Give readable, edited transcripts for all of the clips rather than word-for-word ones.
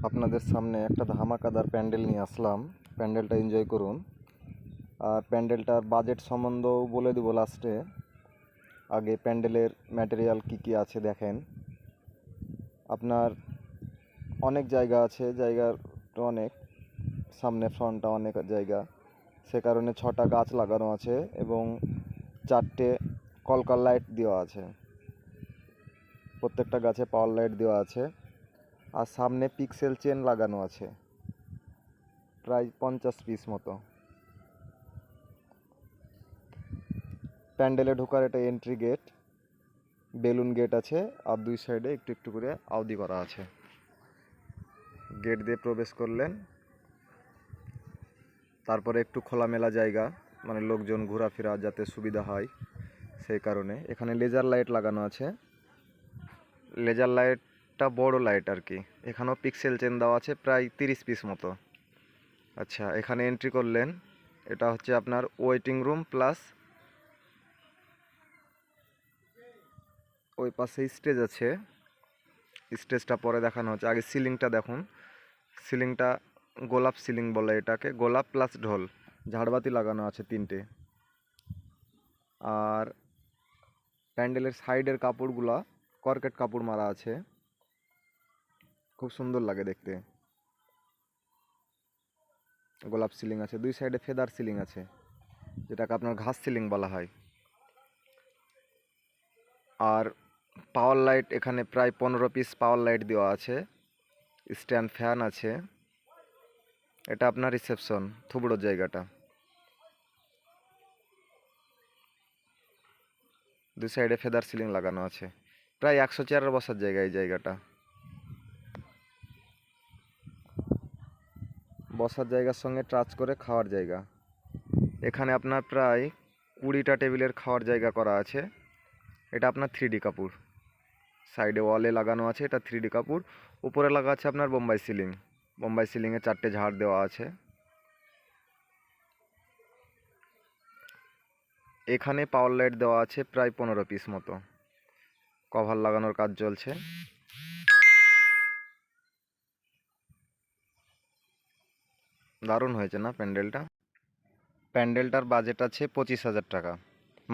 আপনাদের সামনে একটা ধামাকাদার প্যান্ডেল নিয়ে আসলাম। প্যান্ডেলটা এনজয় করুন। আর প্যান্ডেলটার বাজেট সম্বন্ধেও বলে দেবো লাস্টে। আগে প্যান্ডেলের ম্যাটেরিয়াল কি আছে দেখেন। আপনার অনেক জায়গা আছে, জায়গার অনেক, সামনে ফ্রন্টটা অনেক জায়গা, সে কারণে 6টা গাছ লাগানো আছে এবং 4টে কলকার লাইট দেওয়া আছে। প্রত্যেকটা গাছে পাওয়ার লাইট দেওয়া আছে। আর সামনে পিক্সেল চেন লাগানো আছে প্রায় 50 পিস মতো। প্যান্ডেলে ঢোকার এটা এন্ট্রি গেট, বেলুন গেট আছে, আর দুই সাইডে একটু একটু করে আউদি করা আছে। গেট দিয়ে প্রবেশ করলেন, তারপরে একটু খোলামেলা জায়গা, মানে লোকজন ঘোরাফেরা যাতে সুবিধা হয় সেই কারণে এখানে লেজার লাইট লাগানো আছে। লেজার লাইটটা বড় লাইট আর কি। এখানেও পিক্সেল চেন দেওয়া আছে প্রায় 30 পিস মতো। আচ্ছা, এখানে এন্ট্রি করলেন, এটা হচ্ছে আপনার ওয়েটিং রুম প্লাস ওই পাশে স্টেজ আছে। স্টেজটা পরে দেখানো হচ্ছে, আগে সিলিংটা দেখুন। সিলিংটা গোলাপ সিলিং বলে এটাকে, গোলাপ প্লাস ঢোল, ঝাড়বাতি লাগানো আছে 3টে। আর প্যান্ডেলের সাইডের কাপড়গুলা কর্কেট কাপড় মারা আছে, খুব সুন্দর লাগে দেখতে। গোলাপ সিলিং আছে, দুই সাইডে ফেদার সিলিং আছে, যেটাকে আপনার ঘাস সিলিং বলা হয়। আর পাওয়ার লাইট এখানে প্রায় 15 পিস পাওয়ার লাইট দেওয়া আছে। স্ট্যান্ড ফ্যান আছে। এটা আপনার রিসেপশন, থুবড়োর জায়গাটা। দুই সাইডে ফেদার সিলিং লাগানো আছে। প্রায় 100 চেয়ারের বসার জায়গা এই জায়গাটা। বসার জায়গার সঙ্গে টাচ করে খাওয়ার জায়গা। এখানে আপনার প্রায় 20টা টেবিলের খাওয়ার জায়গা করা আছে। এটা আপনার 3D কাপড়, সাইডে ওয়ালে লাগানো আছে, এটা 3D কাপড়। উপরে লাগা আছে আপনার বোম্বাই সিলিং। বোম্বাই সিলিংয়ে 4টে ঝাড় দেওয়া আছে। এখানে পাওয়ার লাইট দেওয়া আছে প্রায় 15 পিস মতো। কভার লাগানোর কাজ চলছে। দারুণ হয়েছে না প্যান্ডেলটা? প্যান্ডেলটার বাজেট আছে 25,000 টাকা।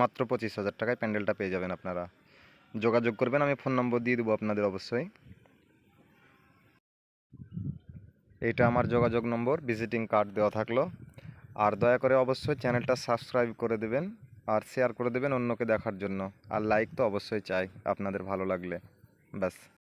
মাত্র 25,000 টাকায় প্যান্ডেলটা পেয়ে যাবেন আপনারা। যোগাযোগ করবেন, আমি ফোন নম্বর দিয়ে দেবো আপনাদের অবশ্যই। এইটা আমার যোগাযোগ নম্বর, ভিজিটিং কার্ড দেওয়া থাকলো। আর দয়া করে অবশ্যই চ্যানেলটা সাবস্ক্রাইব করে দেবেন আর শেয়ার করে দেবেন অন্যকে দেখার জন্য। আর লাইক তো অবশ্যই চাই আপনাদের ভালো লাগলে, ব্যাস।